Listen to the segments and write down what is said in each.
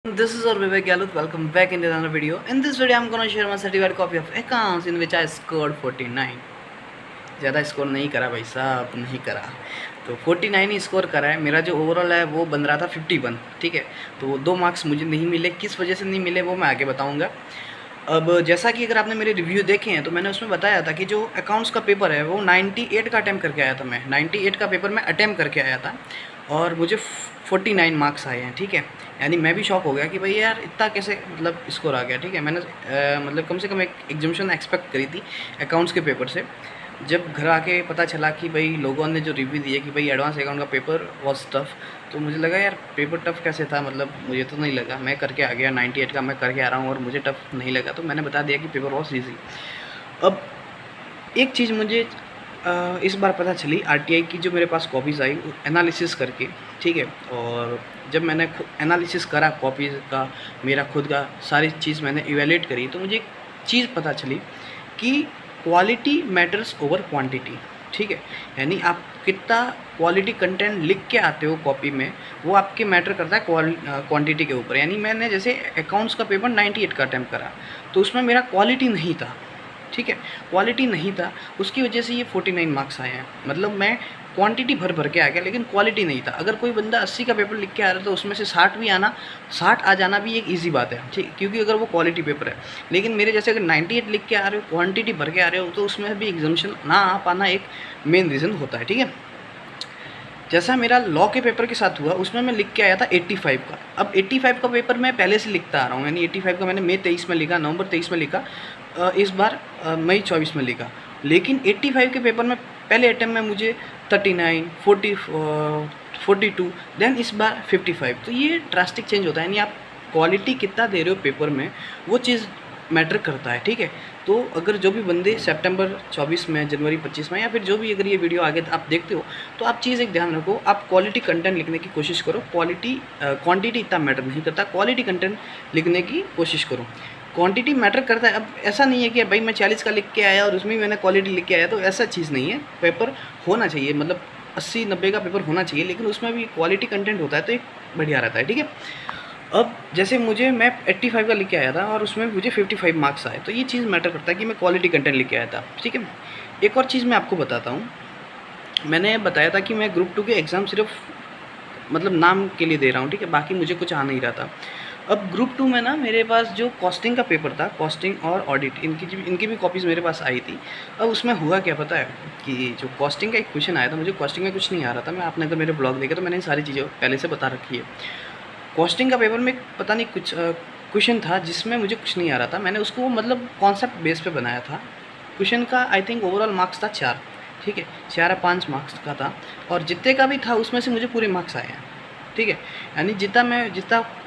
This is our Vivek Galut. Welcome back in another video. In this video, I'm gonna share my certified copy of accounts in which I scored 49. ज़्यादा score नहीं करा भाई साहब, नहीं करा। तो 49 ही score करा है। मेरा जो ओवरऑल है वो बन रहा था 51, ठीक है। तो वो 2 मार्क्स मुझे नहीं मिले, किस वजह से नहीं मिले वो मैं आगे बताऊँगा। अब जैसा कि अगर आपने मेरे रिव्यू देखे हैं तो मैंने उसमें बताया था कि जो अकाउंट्स का पेपर है वो 98 का अटैम्प्ट करके आया था। मैं 98 का पेपर मैं अटैम्प्ट करके आया था और मुझे 49 मार्क्स आए हैं, ठीक है। यानी मैं भी शॉक हो गया कि भाई यार इतना कैसे मतलब स्कोर आ गया, ठीक है। मैंने मतलब कम से कम एक एग्जामिशन एक्सपेक्ट करी थी अकाउंट्स के पेपर से। जब घर आके पता चला कि भाई लोगों ने जो रिव्यू दिए कि भाई एडवांस अकाउंट का पेपर वॉज टफ़, तो मुझे लगा यार पेपर टफ़ कैसे था, मतलब मुझे तो नहीं लगा। मैं करके आ गया 98 का, मैं करके आ रहा हूँ और मुझे टफ़ नहीं लगा, तो मैंने बता दिया कि पेपर वॉज ईजी। अब एक चीज़ मुझे इस बार पता चली आरटीआई की, जो मेरे पास कॉपीज़ आई एनालिसिस करके, ठीक है। और जब मैंने एनालिसिस करा कॉपीज़ का, मेरा खुद का सारी चीज़ मैंने इवेल्यूएट करी, तो मुझे एक चीज़ पता चली कि क्वालिटी मैटर्स ओवर क्वांटिटी, ठीक है। यानी आप कितना क्वालिटी कंटेंट लिख के आते हो कॉपी में, वो आपके मैटर करता है क्वांटिटी के ऊपर। यानी मैंने जैसे अकाउंट्स का पेपर 98 का अटैम्प्ट करा, तो उसमें मेरा क्वालिटी नहीं था, ठीक है। क्वालिटी नहीं था, उसकी वजह से ये 49 मार्क्स आए हैं। मतलब मैं क्वांटिटी भर भर के आ गया लेकिन क्वालिटी नहीं था। अगर कोई बंदा 80 का पेपर लिख के आ रहा है तो उसमें से 60 भी आना, 60 आ जाना भी एक ईजी बात है, ठीक, क्योंकि अगर वो क्वालिटी पेपर है। लेकिन मेरे जैसे अगर 98 लिख के आ रहे हो, क्वांटिटी भर के आ रहे हो, तो उसमें भी एग्जामिशन ना आ पाना एक मेन रीज़न होता है, ठीक है। जैसा मेरा लॉ के पेपर के साथ हुआ, उसमें मैं लिख के आया था 85 का। अब 85 का पेपर मैं पहले से लिखता आ रहा हूँ, यानी 85 का मैंने मई 23 में लिखा, नवंबर 23 में लिखा, इस बार मई 24 में लिखा। लेकिन 85 के पेपर में पहले अटैम्प्ट में मुझे 39, 42, देन इस बार 55। तो ये ड्रास्टिक चेंज होता है, यानी आप क्वालिटी कितना दे रहे हो पेपर में, वो चीज़ मैटर करता है, ठीक है। तो अगर जो भी बंदे सितंबर 24 में, जनवरी 25 में, या फिर जो भी अगर ये वीडियो आगे आप देखते हो, तो आप चीज़ एक ध्यान रखो, आप क्वालिटी कंटेंट लिखने की कोशिश करो। क्वांटिटी इतना मैटर नहीं करता, क्वालिटी कंटेंट लिखने की कोशिश करो। क्वांटिटी मैटर करता है। अब ऐसा नहीं है कि भाई मैं 40 का लिख के आया और उसमें मैंने क्वालिटी लिख के आया, तो ऐसा चीज़ नहीं है। पेपर होना चाहिए, मतलब 80-90 का पेपर होना चाहिए, लेकिन उसमें भी क्वालिटी कंटेंट होता है तो एक बढ़िया रहता है, ठीक है। अब जैसे मैं 85 का लिख के आया था और उसमें मुझे 55 मार्क्स आए, तो ये चीज़ मैटर करता है कि मैं क्वालिटी कंटेंट लिख के आया था, ठीक है। एक और चीज़ मैं आपको बताता हूँ। मैंने बताया था कि मैं ग्रुप 2 के एग्ज़ाम सिर्फ मतलब नाम के लिए दे रहा हूँ, ठीक है, बाकी मुझे कुछ आ नहीं रहा था। अब ग्रुप 2 में ना मेरे पास जो कॉस्टिंग का पेपर था, कॉस्टिंग और ऑडिट, इनकी भी कॉपीज़ मेरे पास आई थी। अब उसमें हुआ क्या पता है कि जो कॉस्टिंग का एक क्वेश्चन आया था, मुझे कॉस्टिंग में कुछ नहीं आ रहा था। मैं, आपने अगर मेरे ब्लॉग देखे तो मैंने सारी चीज़ें पहले से बता रखी है। कॉस्टिंग का पेपर में पता नहीं कुछ क्वेश्चन था जिसमें मुझे कुछ नहीं आ रहा था। मैंने उसको मतलब कॉन्सेप्ट बेस पे बनाया था। क्वेश्चन का आई थिंक ओवरऑल मार्क्स था 4, ठीक है, 4 या 5 मार्क्स का था। और जितने का भी था उसमें से मुझे पूरे मार्क्स आए हैं, ठीक है। यानी जितना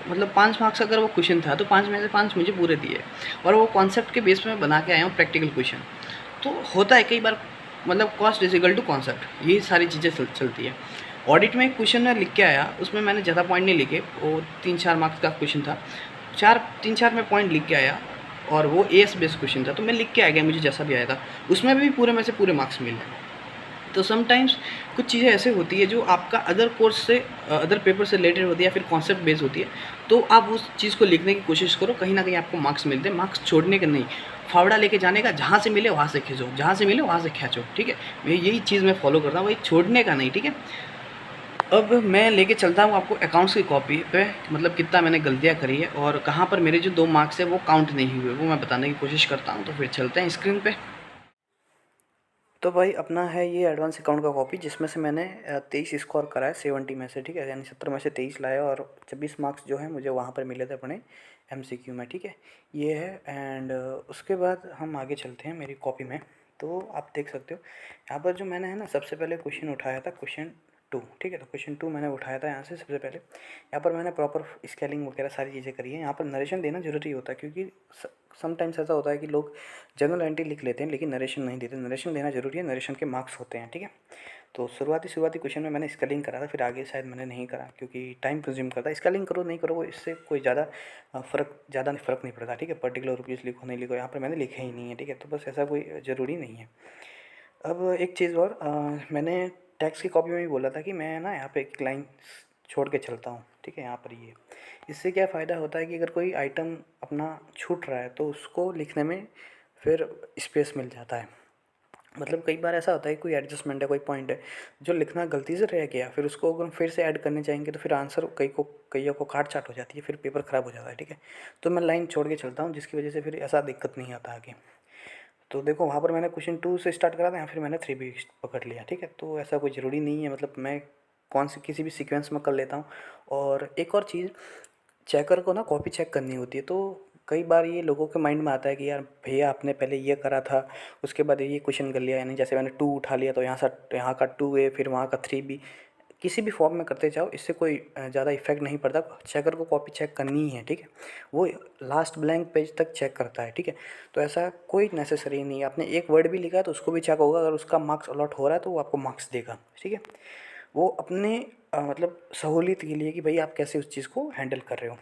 मतलब 5 मार्क्स अगर वो क्वेश्चन था तो 5 में से 5 मुझे पूरे दिए, और वो कॉन्सेप्ट के बेस पे मैं बना के आया हूँ प्रैक्टिकल क्वेश्चन। तो होता है कई बार, मतलब cost is equal to concept, ये सारी चीज़ें चलती है। ऑडिट में एक क्वेश्चन मैं लिख के आया, उसमें मैंने ज़्यादा पॉइंट नहीं लिखे, वो 3-4 मार्क्स का क्वेश्चन था। 3-4 में पॉइंट लिख के आया, और वो एएस बेस्ड क्वेश्चन था, तो मैं लिख के आ गया, मुझे जैसा भी आया था उसमें भी पूरे में से पूरे मार्क्स मिले। तो समटाइम्स कुछ चीज़ें ऐसे होती है जो आपका अदर कोर्स से, अदर पेपर से रिलेटेड होती है या फिर कॉन्सेप्ट बेस्ड होती है, तो आप उस चीज़ को लिखने की कोशिश करो, कहीं ना कहीं आपको मार्क्स मिलते हैं। मार्क्स छोड़ने के नहीं, फावड़ा लेके जाने का, जहाँ से मिले वहाँ से खींचो, जहाँ से मिले वहाँ से खींचो, ठीक है। मैं यही चीज़ मैं फॉलो करता हूँ, वही छोड़ने का नहीं, ठीक है। अब मैं लेके चलता हूँ आपको अकाउंट्स की कॉपी पे, मतलब कितना मैंने गलतियाँ करी है और कहाँ पर मेरे जो 2 मार्क्स है वो काउंट नहीं हुए, वो मैं बताने की कोशिश करता हूँ। तो फिर चलते हैं स्क्रीन पे। तो भाई अपना है ये एडवांस अकाउंट का कॉपी, जिसमें से मैंने 23 स्कोर करा है 70 में से, ठीक है। यानी 70 में से 23 लाया, और 26 मार्क्स जो है मुझे वहाँ पर मिले थे अपने एमसीक्यू में, ठीक है। ये है। एंड उसके बाद हम आगे चलते हैं मेरी कॉपी में। तो आप देख सकते हो यहाँ पर जो मैंने है ना, सबसे पहले क्वेश्चन उठाया था क्वेश्चन 2, ठीक है। तो क्वेश्चन 2 मैंने उठाया था यहाँ से सबसे पहले। यहाँ पर मैंने प्रॉपर स्केलिंग वगैरह सारी चीज़ें करी है। यहाँ पर नरेशन देना जरूरी होता है, क्योंकि समटाइम्स ऐसा होता है कि लोग जनरल एंट्री लिख लेते हैं लेकिन नरेशन नहीं देते। नरेशन देना जरूरी है, नरेशन के मार्क्स होते हैं, ठीक है। तो शुरुआती क्वेश्चन में मैंने स्केलिंग करा था, फिर आगे शायद मैंने नहीं करा क्योंकि टाइम कंज्यूम करता है। स्केलिंग करो नहीं करो, वो इससे कोई ज़्यादा फ़र्क नहीं पड़ता, ठीक है। पर्टिकुलर रुपीज़ लिखो नहीं लिखो, यहाँ पर मैंने लिखे ही नहीं है, ठीक है। तो बस ऐसा कोई ज़रूरी नहीं है। अब एक चीज़ और, मैंने टैक्स की कॉपी में भी बोला था कि मैं ना यहाँ पे एक लाइन छोड़ के चलता हूँ, ठीक है। यहाँ पर ये इससे क्या फ़ायदा होता है कि अगर कोई आइटम अपना छूट रहा है तो उसको लिखने में फिर स्पेस मिल जाता है। मतलब कई बार ऐसा होता है कोई एडजस्टमेंट है, कोई पॉइंट है जो लिखना गलती से रह गया, फिर उसको अगर हम फिर से ऐड करने जाएंगे तो फिर आंसर कईयों को काट छाट हो जाती है, फिर पेपर ख़राब हो जाता है। ठीक है, तो मैं लाइन छोड़ के चलता हूँ जिसकी वजह से फिर ऐसा दिक्कत नहीं आता आगे। तो देखो वहाँ पर मैंने क्वेश्चन 2 से स्टार्ट करा था, या फिर मैंने 3 भी पकड़ लिया। ठीक है, तो ऐसा कोई ज़रूरी नहीं है, मतलब मैं कौन सी किसी भी सीक्वेंस में कर लेता हूँ। और एक और चीज़, चेकर को ना कॉपी चेक करनी होती है, तो कई बार ये लोगों के माइंड में आता है कि यार भैया आपने पहले ये करा था, उसके बाद ये क्वेश्चन कर लिया, यानी जैसे मैंने 2 उठा लिया तो यहाँ का 2A फिर वहाँ का 3B, किसी भी फॉर्म में करते जाओ, इससे कोई ज़्यादा इफेक्ट नहीं पड़ता। चेकर को कॉपी चेक करनी ही है। ठीक है, वो लास्ट ब्लैंक पेज तक चेक करता है। ठीक है, तो ऐसा कोई नेसेसरी नहीं है, आपने एक वर्ड भी लिखा है तो उसको भी चेक होगा, अगर उसका मार्क्स अलॉट हो रहा है तो वो आपको मार्क्स देगा। ठीक है, वो अपने मतलब सहूलियत के लिए कि भाई आप कैसे उस चीज़ को हैंडल कर रहे हो।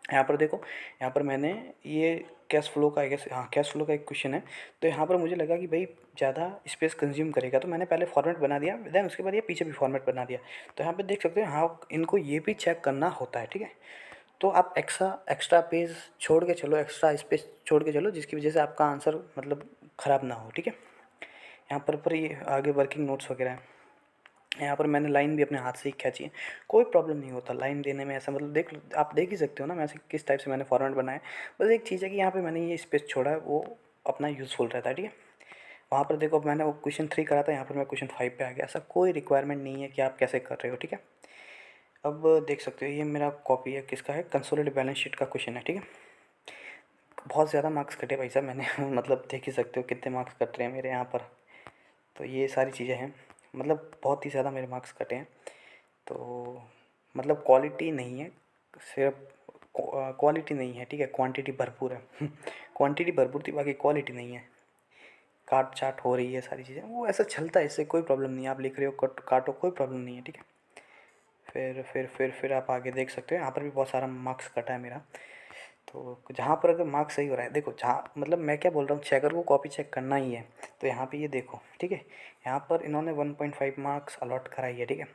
यहाँ पर देखो, यहाँ पर मैंने ये कैश फ्लो का, हाँ कैश फ्लो का एक क्वेश्चन है, तो यहाँ पर मुझे लगा कि भाई ज़्यादा स्पेस कंज्यूम करेगा, तो मैंने पहले फॉर्मेट बना दिया, देन उसके बाद ये पीछे भी फॉर्मेट बना दिया। तो यहाँ पे देख सकते हो, हाँ इनको ये भी चेक करना होता है। ठीक है, तो आप एक्स्ट्रा पेज छोड़ के चलो, एक्स्ट्रा स्पेस छोड़ के चलो, जिसकी वजह से आपका आंसर मतलब ख़राब ना हो। ठीक है, यहाँ पर ये आगे वर्किंग नोट्स वगैरह है। यहाँ पर मैंने लाइन भी अपने हाथ से ही खींची है, कोई प्रॉब्लम नहीं होता लाइन देने में। ऐसा मतलब आप देख ही सकते हो ना मैं किस टाइप से मैंने फॉर्मेट बनाया। बस एक चीज़ है कि यहाँ पे मैंने ये स्पेस छोड़ा है, वो अपना यूज़फुल रहता है। ठीक है, वहाँ पर देखो मैंने वो क्वेश्चन 3 करा था, यहाँ पर मैं क्वेश्चन 5 पे आ गया। ऐसा कोई रिक्वायरमेंट नहीं है कि आप कैसे कर रहे हो। ठीक है, अब देख सकते हो ये मेरा कॉपी है, किसका है, कंसोलिडेटेड बैलेंस शीट का क्वेश्चन है। ठीक है, बहुत ज़्यादा मार्क्स कटे भाई साहब मैंने मतलब देख ही सकते हो कितने मार्क्स कट रहे हैं मेरे यहाँ पर। तो ये सारी चीज़ें हैं, मतलब बहुत ही ज़्यादा मेरे मार्क्स कटे हैं। तो मतलब क्वालिटी नहीं है, सिर्फ क्वालिटी नहीं है। ठीक है, क्वांटिटी भरपूर है क्वांटिटी भरपूर थी, बाकी क्वालिटी नहीं है। काट चाट हो रही है सारी चीज़ें, वो ऐसा चलता है, इससे कोई प्रॉब्लम नहीं है। आप लिख रहे हो काटो, कोई प्रॉब्लम नहीं है। ठीक है, फिर आप आगे देख सकते हो, यहाँ पर भी बहुत सारा मार्क्स कटा है मेरा। तो जहाँ पर अगर मार्क्स सही हो रहा है, देखो जहाँ मतलब मैं क्या बोल रहा हूँ, चेकर को कॉपी चेक करना ही है। तो यहाँ पे ये देखो, ठीक है, यहाँ पर इन्होंने 1.5 मार्क्स अलॉट कराई है। ठीक है,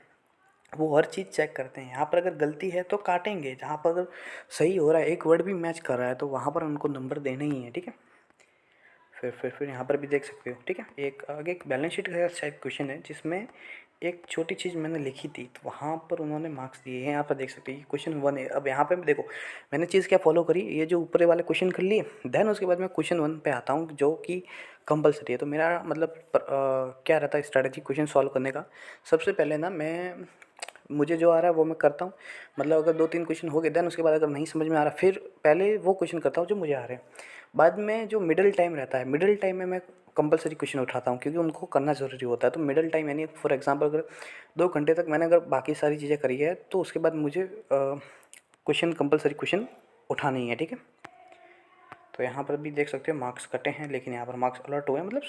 वो हर चीज़ चेक करते हैं। यहाँ पर अगर गलती है तो काटेंगे, जहाँ पर अगर सही हो रहा है, एक वर्ड भी मैच कर रहा है, तो वहाँ पर उनको नंबर देने ही है। ठीक है, फिर यहाँ पर भी देख सकते हो। ठीक है, एक आगे एक बैलेंस शीट का शायद क्वेश्चन है जिसमें एक छोटी चीज़ मैंने लिखी थी, तो वहाँ पर उन्होंने मार्क्स दिए हैं। यहाँ पर देख सकते हो ये क्वेश्चन 1 है। अब यहाँ पे देखो मैंने चीज़ क्या फॉलो करी, ये जो ऊपर वाले क्वेश्चन कर लिए, देन उसके बाद मैं क्वेश्चन 1 पे आता हूँ जो कि कंपलसरी है। तो मेरा मतलब क्या रहता है स्ट्रैटेजी क्वेश्चन सॉल्व करने का। सबसे पहले ना मुझे जो आ रहा है वो मैं करता हूँ, मतलब अगर 2-3 क्वेश्चन हो गए, देन उसके बाद अगर नहीं समझ में आ रहा, फिर पहले वो क्वेश्चन करता हूँ जो मुझे आ रहे हैं। बाद में जो मिडिल टाइम रहता है, मिडिल टाइम में मैं कंपलसरी क्वेश्चन उठाता हूँ, क्योंकि उनको करना ज़रूरी होता है। तो मिडिल टाइम यानी फॉर एग्जांपल अगर 2 घंटे तक मैंने अगर बाकी सारी चीज़ें करी है, तो उसके बाद मुझे क्वेश्चन कंपलसरी क्वेश्चन उठाना ही है। ठीक है, तो यहाँ पर भी देख सकते हो मार्क्स कटे हैं, लेकिन यहाँ पर मार्क्स अलर्ट हुए हैं। मतलब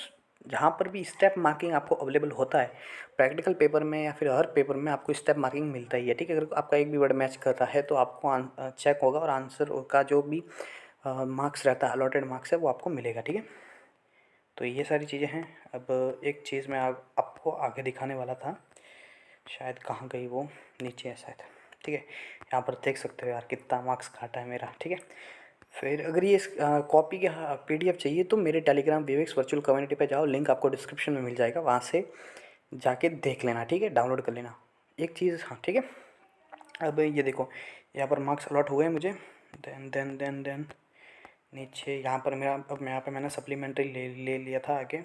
जहाँ पर भी स्टेप मार्किंग आपको अवेलेबल होता है प्रैक्टिकल पेपर में या फिर हर पेपर में, आपको स्टेप मार्किंग मिलता ही है। ठीक है, अगर आपका एक भी वर्ड मैच कर रहा है तो आपको चेक होगा, और आंसर का जो भी मार्क्स रहता है, अलॉटेड मार्क्स है, वो आपको मिलेगा। ठीक है, तो ये सारी चीज़ें हैं। अब एक चीज़ मैं आपको आगे दिखाने वाला था, शायद कहाँ गई वो, नीचे है शायद। ठीक है, यहाँ पर देख सकते हो यार कितना मार्क्स काटा है मेरा। ठीक है, फिर अगर ये कॉपी के PDF चाहिए तो मेरे टेलीग्राम विवेक्स वर्चुअल कम्युनिटी पे जाओ, लिंक आपको डिस्क्रिप्शन में मिल जाएगा, वहाँ से जाके देख लेना। ठीक है, डाउनलोड कर लेना। एक चीज़, हाँ ठीक है, अब ये देखो यहाँ पर मार्क्स अलॉट हुए हैं मुझे। देन नीचे यहाँ पर मेरा, अब यहाँ पे मैंने सप्लीमेंट्री ले लिया था आगे।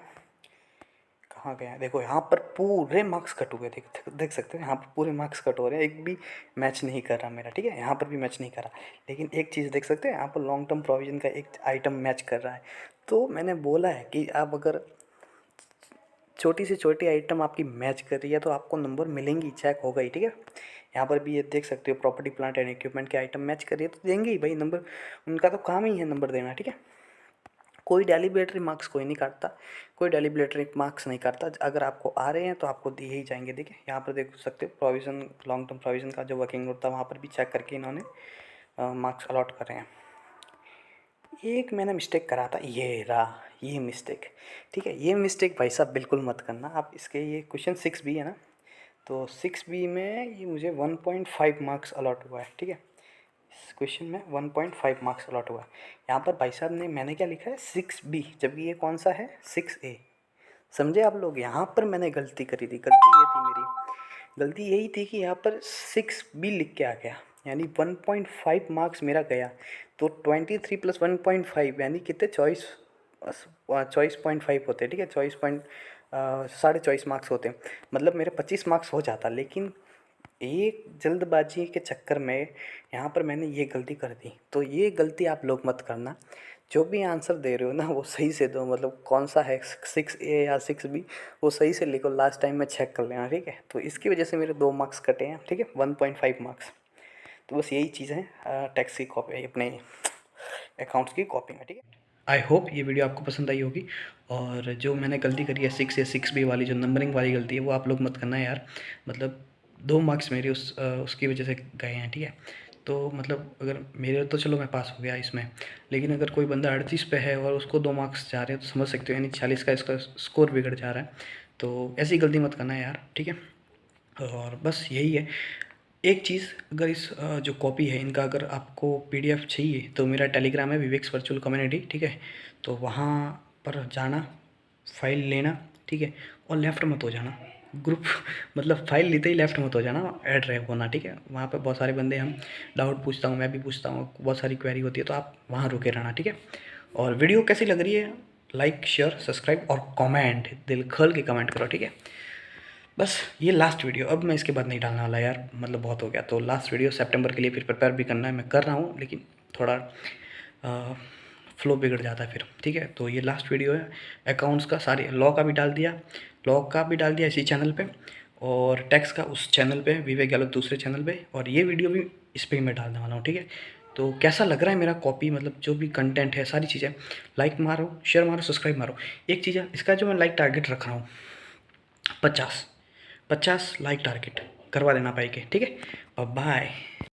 कहाँ गया है, देखो यहाँ पर पूरे मार्क्स कट हुए, देख सकते हैं यहाँ पर पूरे मार्क्स कट हो रहे हैं, एक भी मैच नहीं कर रहा मेरा। ठीक है, यहाँ पर भी मैच नहीं कर रहा, लेकिन एक चीज़ देख सकते हैं यहाँ पर लॉन्ग टर्म प्रोविज़न का एक आइटम मैच कर रहा है। तो मैंने बोला है कि आप अगर छोटी से छोटी आइटम आपकी मैच कर रही है तो आपको नंबर मिलेंगी, चेक होगा ही। ठीक है, यहाँ पर भी ये देख सकते हो प्रॉपर्टी प्लांट एंड इक्विपमेंट के आइटम मैच कर रही है तो देंगे ही भाई नंबर, उनका तो काम ही है नंबर देना। ठीक है, कोई डेलीब्रेटरी मार्क्स कोई नहीं काटता, कोई डेलीब्रेटरी मार्क्स नहीं काटता, अगर आपको आ रहे हैं तो आपको दिए ही जाएंगे। देखिए यहाँ पर देख सकते हो प्रोविज़न, लॉन्ग टर्म प्रोविज़न का जो वर्किंग नोट था, वहाँ पर भी चेक करके इन्होंने मार्क्स अलॉट कर रहे हैं। एक मैंने मिस्टेक करा था, ये रहा ये मिस्टेक। ठीक है, ये मिस्टेक भाई साहब बिल्कुल मत करना आप। इसके ये क्वेश्चन 6B है ना, तो 6B में ये मुझे 1.5 मार्क्स अलॉट हुआ है। ठीक है, क्वेश्चन में 1.5 मार्क्स अलॉट हुआ। यहाँ पर भाई साहब ने मैंने क्या लिखा है 6B, जबकि ये कौन सा है 6A। समझे आप लोग? यहाँ पर मैंने गलती करी थी, गलती ये थी मेरी, गलती यही थी कि यहाँ पर 6B लिख के आ गया, यानी 1.5 मार्क्स मेरा गया। तो 23 + 1.5 यानी कितने, 24.5 होते हैं, ठीक है, 24.24 मार्क्स होते हैं, मतलब मेरे 25 मार्क्स हो जाता। लेकिन एक जल्दबाजी के चक्कर में यहाँ पर मैंने ये गलती कर दी। तो ये गलती आप लोग मत करना, जो भी आंसर दे रहे हो ना वो सही से दो, मतलब कौन सा है 6A या 6B वो सही से लिखो, लास्ट टाइम में चेक कर लेना, ठीक है। तो इसकी वजह से मेरे 2 मार्क्स कटे हैं, ठीक है, 1.5 मार्क्स। तो बस यही चीज़ है टैक्स की कॉपी, अपने अकाउंट्स की कॉपी में, ठीक है। आई होप ये वीडियो आपको पसंद आई होगी, और जो मैंने गलती करी है 6 या 6B वाली, जो नंबरिंग वाली गलती है, वो आप लोग मत करना यार। मतलब 2 मार्क्स मेरे उसकी वजह से गए हैं, ठीक है। तो मतलब अगर मेरे तो चलो मैं पास हो गया इसमें, लेकिन अगर कोई बंदा 38 पे है और उसको 2 मार्क्स जा रहे हैं तो समझ सकते हो, यानी 40 का इसका स्कोर बिगड़ जा रहा है। तो ऐसी गलती मत करना यार, ठीक है। और बस यही है। एक चीज़, अगर इस जो कॉपी है इनका अगर आपको PDF चाहिए तो मेरा टेलीग्राम है विवेक्स वर्चुअल कम्युनिटी, ठीक है। तो वहाँ पर जाना, फाइल लेना, ठीक है, और लेफ़्ट मत हो जाना ग्रुप मतलब फाइल लेते ही लेफ़्ट मत हो जाना, ऐड रहे होना, ठीक है। वहाँ पर बहुत सारे बंदे हम डाउट पूछता हूँ, मैं भी पूछता हूँ, बहुत सारी क्वेरी होती है, तो आप वहाँ रुके रहना, ठीक है। और वीडियो कैसी लग रही है, लाइक शेयर सब्सक्राइब और कमेंट, दिल खोल के कमेंट करो, ठीक है। बस ये लास्ट वीडियो, अब मैं इसके बाद नहीं डालने वाला यार, मतलब बहुत हो गया। तो लास्ट वीडियो सितंबर के लिए फिर प्रिपेयर भी करना है, मैं कर रहा हूँ, लेकिन थोड़ा फ्लो बिगड़ जाता है फिर, ठीक है। तो ये लास्ट वीडियो है अकाउंट्स का, सारे लॉ का भी डाल दिया, इसी चैनल पे, और टैक्स का उस चैनल पे, विवेक गहलोत दूसरे चैनल पे, और ये वीडियो भी इस पर ही मैं डालने वाला हूँ, ठीक है। तो कैसा लग रहा है मेरा कॉपी, मतलब जो भी कंटेंट है, सारी चीज़ें, लाइक मारो, शेयर मारो, सब्सक्राइब मारो। एक चीज़ है, इसका जो मैं लाइक टारगेट रख रहा हूँ 50 लाइक टारगेट करवा देना भाई के, ठीक है। बाय।